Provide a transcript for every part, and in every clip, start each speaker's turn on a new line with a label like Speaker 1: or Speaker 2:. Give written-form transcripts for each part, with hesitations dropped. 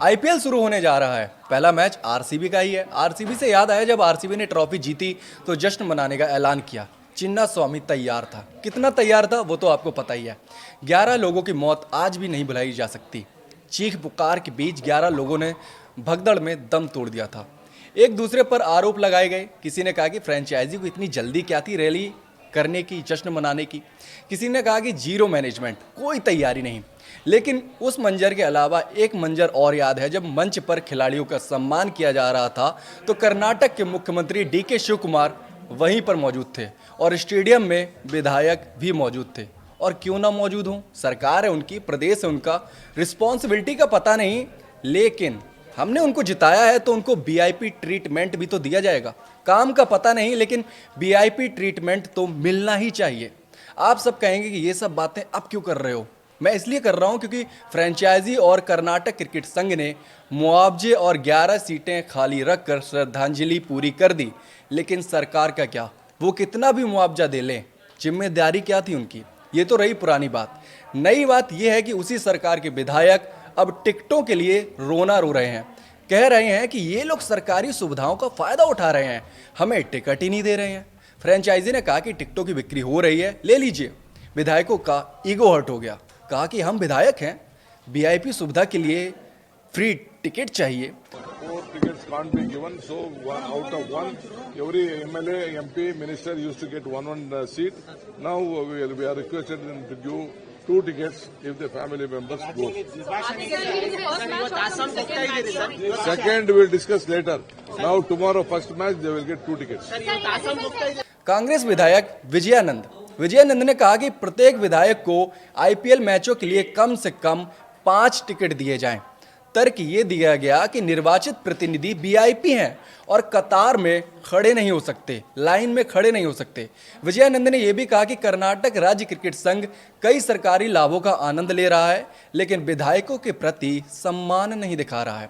Speaker 1: IPL शुरू होने जा रहा है। पहला मैच आरसीबी का ही है। आरसीबी से याद आया, जब आरसीबी ने ट्रॉफी जीती तो जश्न मनाने का ऐलान किया। चिन्ना स्वामी तैयार था। कितना तैयार था वो तो आपको पता ही है। 11 लोगों की मौत आज भी नहीं भुलाई जा सकती। चीख पुकार के बीच 11 लोगों ने भगदड़ में दम तोड़ दिया था। एक दूसरे पर आरोप लगाए गए। किसी ने कहा कि फ्रेंचाइजी को इतनी जल्दी क्या थी रैली करने की, जश्न मनाने की। किसी ने कहा कि जीरो मैनेजमेंट, कोई तैयारी नहीं। लेकिन उस मंजर के अलावा एक मंजर और याद है। जब मंच पर खिलाड़ियों का सम्मान किया जा रहा था तो कर्नाटक के मुख्यमंत्री डीके शिव कुमार वहीं पर मौजूद थे और स्टेडियम में विधायक भी मौजूद थे। और क्यों ना मौजूद हों, सरकार है उनकी, प्रदेश है उनका, रिस्पॉन्सिबिलिटी का पता नहीं, लेकिन हमने उनको जिताया है तो उनको वीआईपी ट्रीटमेंट भी तो दिया जाएगा। काम का पता नहीं, लेकिन वीआईपी ट्रीटमेंट तो मिलना ही चाहिए। आप सब कहेंगे कि ये सब बातें अब क्यों कर रहे हो। मैं इसलिए कर रहा हूं क्योंकि फ्रेंचाइजी और कर्नाटक क्रिकेट संघ ने मुआवजे और 11 सीटें खाली रखकर श्रद्धांजलि पूरी कर दी। लेकिन सरकार का क्या, वो कितना भी मुआवजा दे लें, जिम्मेदारी क्या थी उनकी। ये तो रही पुरानी बात। नई बात यह है कि उसी सरकार के विधायक अब टिकटों के लिए रोना रो रहे हैं। कह रहे हैं कि ये लोग सरकारी सुविधाओं का फायदा उठा रहे हैं, हमें टिकट ही नहीं दे रहे हैं। फ्रेंचाइजी ने कहा कि टिकटों की बिक्री हो रही है, ले लीजिए। विधायकों का ईगो हर्ट हो गया। कहा कि हम विधायक हैं, वीआईपी सुविधा के लिए फ्री टिकट चाहिए।
Speaker 2: 4 tickets can't be given, so out of one, every MLA, MP, minister used to get one seat. Now we are requested to give 2 tickets if the family members go. Second we will discuss later. Now tomorrow first match they will get 2 tickets.
Speaker 1: Congress विधायक विजयानंद ने कहा कि प्रत्येक विधायक को IPL मैचों के लिए कम से कम 5 टिकट दिए जाएं। तर्क ये दिया गया कि निर्वाचित प्रतिनिधि वीआईपी हैं और कतार में खड़े नहीं हो सकते, लाइन में खड़े नहीं हो सकते। विजयानंद ने यह भी कहा कि कर्नाटक राज्य क्रिकेट संघ कई सरकारी लाभों का आनंद ले रहा है, लेकिन विधायकों के प्रति सम्मान नहीं दिखा रहा है।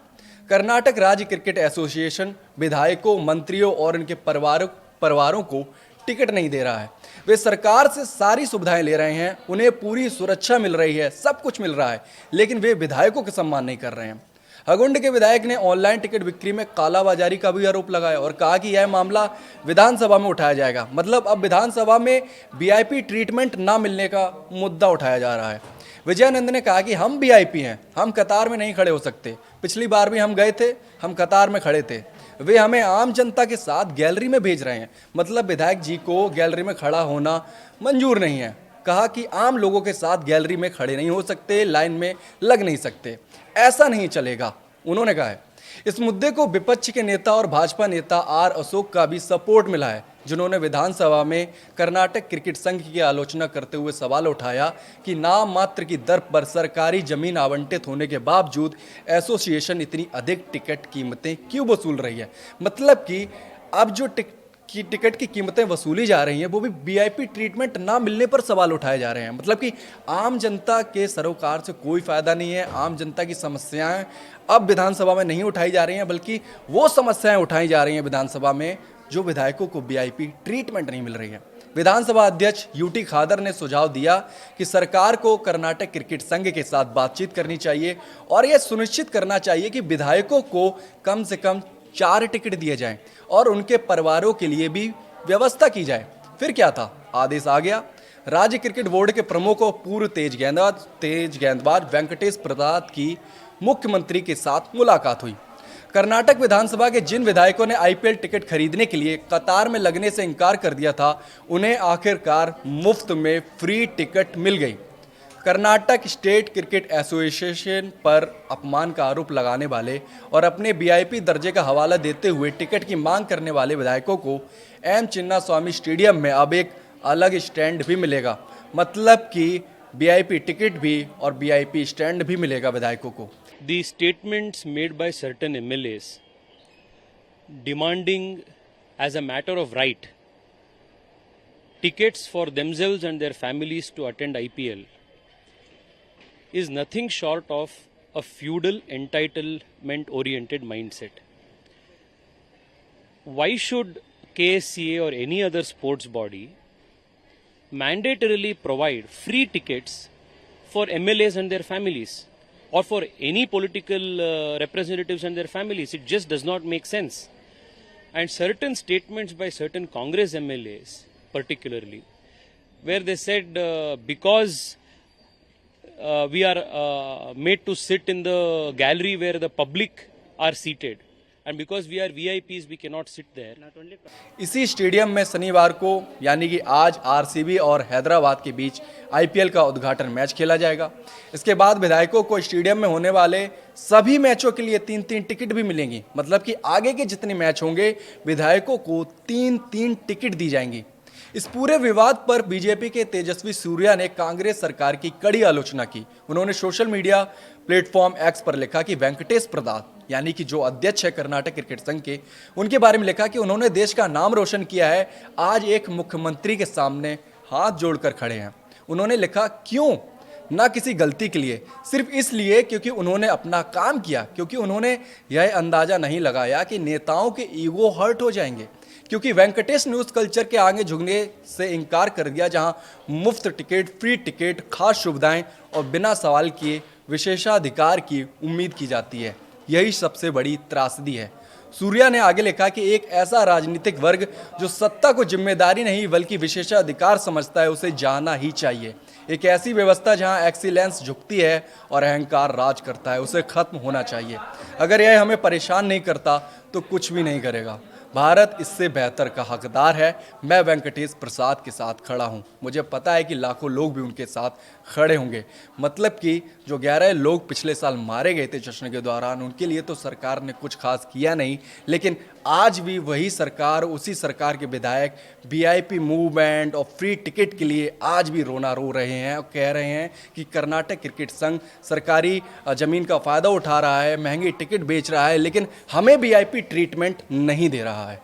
Speaker 1: कर्नाटक राज्य क्रिकेट एसोसिएशन विधायकों, मंत्रियों और उनके परिवारों को टिकट नहीं दे रहा है। वे सरकार से सारी सुविधाएं ले रहे हैं, उन्हें पूरी सुरक्षा मिल रही है, सब कुछ मिल रहा है, लेकिन वे विधायकों का सम्मान नहीं कर रहे हैं। हगुंड के विधायक ने ऑनलाइन टिकट बिक्री में कालाबाजारी का भी आरोप लगाया और कहा कि यह मामला विधानसभा में उठाया जाएगा। मतलब अब विधानसभा में वीआईपी ट्रीटमेंट ना मिलने का मुद्दा उठाया जा रहा है। विजयानंद ने कहा कि हम वीआईपी हैं, हम कतार में नहीं खड़े हो सकते। पिछली बार भी हम गए थे, हम कतार में खड़े थे। वे हमें आम जनता के साथ गैलरी में भेज रहे हैं। मतलब विधायक जी को गैलरी में खड़ा होना मंजूर नहीं है। कहा कि आम लोगों के साथ गैलरी में खड़े नहीं हो सकते, लाइन में लग नहीं सकते, ऐसा नहीं चलेगा, उन्होंने कहा है। इस मुद्दे को विपक्ष के नेता और भाजपा नेता आर अशोक का भी सपोर्ट मिला है, जिन्होंने विधानसभा में कर्नाटक क्रिकेट संघ की आलोचना करते हुए सवाल उठाया कि नाम मात्र की दर पर सरकारी जमीन आवंटित होने के बावजूद एसोसिएशन इतनी अधिक टिकट कीमतें क्यों वसूल रही है। मतलब कि अब जो टिकट की कीमतें वसूली जा रही हैं वो भी वीआईपी ट्रीटमेंट ना मिलने पर सवाल उठाए जा रहे हैं। मतलब कि आम जनता के सरोकार से कोई फायदा नहीं है। आम जनता की समस्याएं अब विधानसभा में नहीं उठाई जा रही हैं, बल्कि वो समस्याएं उठाई जा रही हैं विधानसभा में जो विधायकों को वीआईपी ट्रीटमेंट नहीं मिल रही है। विधानसभा अध्यक्ष यूटी खादर ने सुझाव दिया कि सरकार को कर्नाटक क्रिकेट संघ के साथ बातचीत करनी चाहिए और यह सुनिश्चित करना चाहिए कि विधायकों को कम से कम 4 टिकट दिए जाएं और उनके परिवारों के लिए भी व्यवस्था की जाए। फिर क्या था, आदेश आ गया। राज्य क्रिकेट बोर्ड के प्रमुख और पूर्व तेज गेंदबाज वेंकटेश प्रसाद की मुख्यमंत्री के साथ मुलाकात हुई। कर्नाटक विधानसभा के जिन विधायकों ने आईपीएल टिकट खरीदने के लिए कतार में लगने से इनकार कर दिया था, उन्हें आखिरकार मुफ्त में फ्री टिकट मिल गई। कर्नाटक स्टेट क्रिकेट एसोसिएशन पर अपमान का आरोप लगाने वाले और अपने वीआईपी दर्जे का हवाला देते हुए टिकट की मांग करने वाले विधायकों को एम चिन्ना स्वामी स्टेडियम में अब एक अलग स्टैंड भी मिलेगा। मतलब कि वीआईपी टिकट भी और वीआईपी स्टैंड भी मिलेगा विधायकों को।
Speaker 3: The statements made by certain MLAs demanding as a matter of right tickets for themselves and their families to attend IPL is nothing short of a feudal entitlement oriented mindset. Why should KSCA or any other sports body mandatorily provide free tickets for MLAs and their families? or for any political representatives and their families. It just does not make sense. And certain statements by certain Congress MLAs, particularly, where they said because we are made to sit in the gallery where the public are seated, and because we are VIPs, we cannot sit there.
Speaker 1: इसी stadium में शनिवार को यानी कि आज RCB और हैदराबाद के बीच IPL का उद्घाटन मैच खेला जाएगा। इसके बाद विधायकों को स्टेडियम में होने वाले सभी मैचों के लिए 3-3 टिकट भी मिलेंगी। मतलब कि आगे के जितने मैच होंगे विधायकों को 3-3 टिकट दी जाएंगी। इस पूरे विवाद पर बीजेपी के तेजस्वी सूर्या ने कांग्रेस सरकार की कड़ी आलोचना की। उन्होंने सोशल मीडिया प्लेटफॉर्म एक्स पर लिखा कि वेंकटेश प्रसाद यानी कि जो अध्यक्ष है कर्नाटक क्रिकेट संघ के, उनके बारे में लिखा कि उन्होंने देश का नाम रोशन किया है, आज एक मुख्यमंत्री के सामने हाथ जोड़कर खड़े हैं। उन्होंने लिखा क्यों? ना किसी गलती के लिए, सिर्फ इसलिए क्योंकि उन्होंने अपना काम किया, क्योंकि उन्होंने यह अंदाजा नहीं लगाया कि नेताओं के ईगो हर्ट हो जाएंगे, क्योंकि वेंकटेश ने उस कल्चर के आगे झुकने से इनकार कर दिया जहां मुफ्त टिकट, फ्री टिकट, खास सुविधाएं और बिना सवाल किए विशेषाधिकार की उम्मीद की जाती है। यही सबसे बड़ी त्रासदी है। सूर्या ने आगे लिखा कि एक ऐसा राजनीतिक वर्ग जो सत्ता को जिम्मेदारी नहीं बल्कि विशेषाधिकार समझता है, उसे जाना ही चाहिए। एक ऐसी व्यवस्था जहां एक्सीलेंस झुकती है और अहंकार राज करता है, उसे खत्म होना चाहिए। अगर यह हमें परेशान नहीं करता तो कुछ भी नहीं करेगा। भारत इससे बेहतर का हकदार है। मैं वेंकटेश प्रसाद के साथ खड़ा हूं। मुझे पता है कि लाखों लोग भी उनके साथ खड़े होंगे। मतलब कि जो 11 लोग पिछले साल मारे गए थे जश्न के दौरान, उनके लिए तो सरकार ने कुछ खास किया नहीं, लेकिन आज भी वही सरकार, उसी सरकार के विधायक वीआईपी मूवमेंट और फ्री टिकट के लिए आज भी रोना रो रहे हैं और कह रहे हैं कि कर्नाटक क्रिकेट संघ सरकारी ज़मीन का फ़ायदा उठा रहा है, महंगी टिकट बेच रहा है, लेकिन हमें वीआईपी ट्रीटमेंट नहीं दे रहा है।